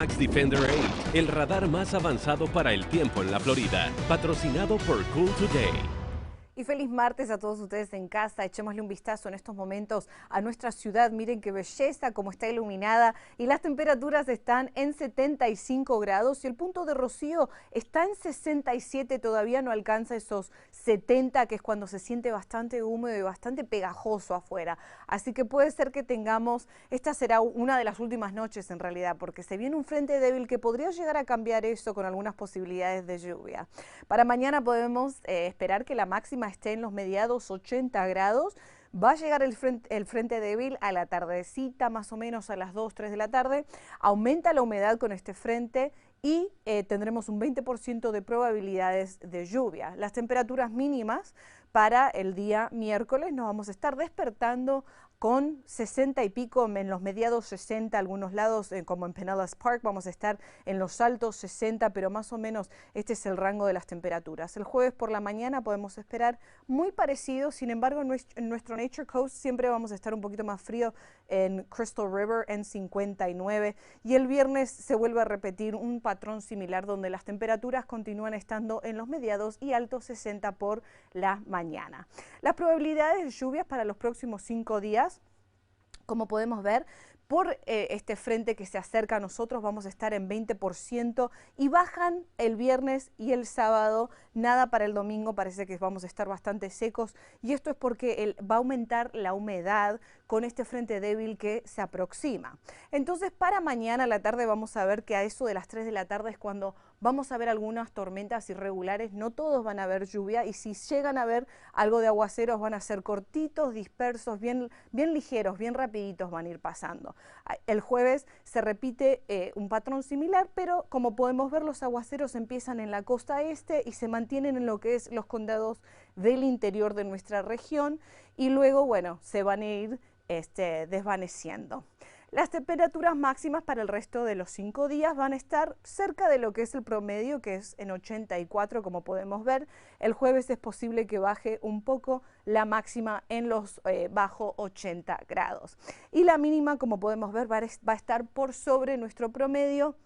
Max Defender 8, el radar más avanzado para el tiempo en la Florida, patrocinado por Cool Today. Y feliz martes a todos ustedes en casa. Echémosle un vistazo en estos momentos a nuestra ciudad. Miren qué belleza, cómo está iluminada. Y las temperaturas están en 75 grados y el punto de rocío está en 67. Todavía no alcanza esos 70, que es cuando se siente bastante húmedo y bastante pegajoso afuera. Así que puede ser que tengamos, esta será una de las últimas noches en realidad, porque se viene un frente débil que podría llegar a cambiar eso con algunas posibilidades de lluvia. Para mañana podemos esperar que la máxima esté en los mediados 80 grados. Va a llegar el frente débil a la tardecita, más o menos a las 2, 3 de la tarde. Aumenta la humedad con este frente y tendremos un 20% de probabilidades de lluvia. Las temperaturas mínimas para el día miércoles nos vamos a estar despertando con 60 y pico, en los mediados 60, algunos lados como en Pinellas Park vamos a estar en los altos 60, pero más o menos este es el rango de las temperaturas. El jueves por la mañana podemos esperar muy parecido, sin embargo en nuestro Nature Coast siempre vamos a estar un poquito más frío en Crystal River en 59 y el viernes se vuelve a repetir un patrón similar donde las temperaturas continúan estando en los mediados y altos 60 por la mañana. Las probabilidades de lluvias para los próximos 5 días, como podemos ver, por este frente que se acerca a nosotros vamos a estar en 20% y bajan el viernes y el sábado, nada para el domingo, parece que vamos a estar bastante secos y esto es porque va a aumentar la humedad con este frente débil que se aproxima. Entonces para mañana a la tarde vamos a ver que a eso de las 3 de la tarde es cuando vamos a ver algunas tormentas irregulares, no todos van a haber lluvia y si llegan a ver algo de aguaceros van a ser cortitos, dispersos, bien ligeros, bien rapiditos van a ir pasando. El jueves se repite un patrón similar, pero como podemos ver los aguaceros empiezan en la costa este y se mantienen en lo que es los condados del interior de nuestra región y luego, bueno, se van a ir desvaneciendo. Las temperaturas máximas para el resto de los 5 días van a estar cerca de lo que es el promedio, que es en 84, como podemos ver. El jueves es posible que baje un poco la máxima en los bajo 80 grados. Y la mínima, como podemos ver, va a estar por sobre nuestro promedio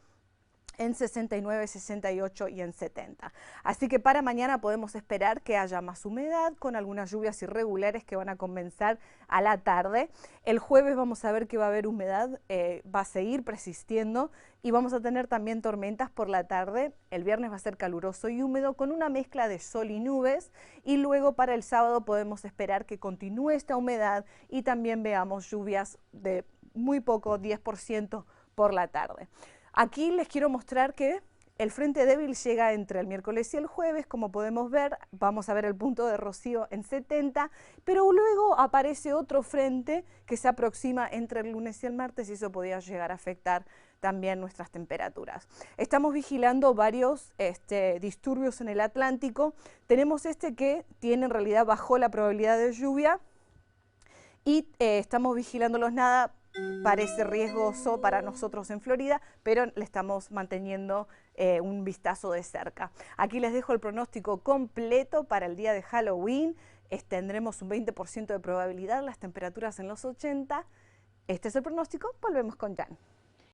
en 69, 68 y en 70. Así que para mañana podemos esperar que haya más humedad con algunas lluvias irregulares que van a comenzar a la tarde. El jueves vamos a ver que va a haber humedad, va a seguir persistiendo y vamos a tener también tormentas por la tarde. El viernes va a ser caluroso y húmedo con una mezcla de sol y nubes y luego para el sábado podemos esperar que continúe esta humedad y también veamos lluvias de muy poco, 10% por la tarde. Aquí les quiero mostrar que el frente débil llega entre el miércoles y el jueves, como podemos ver, vamos a ver el punto de rocío en 70, pero luego aparece otro frente que se aproxima entre el lunes y el martes y eso podría llegar a afectar también nuestras temperaturas. Estamos vigilando varios disturbios en el Atlántico. Tenemos que tiene en realidad bajó la probabilidad de lluvia y estamos vigilándolos nada. Parece riesgoso para nosotros en Florida, pero le estamos manteniendo un vistazo de cerca. Aquí les dejo el pronóstico completo para el día de Halloween. Tendremos un 20% de probabilidad, las temperaturas en los 80. Este es el pronóstico, volvemos con Jan.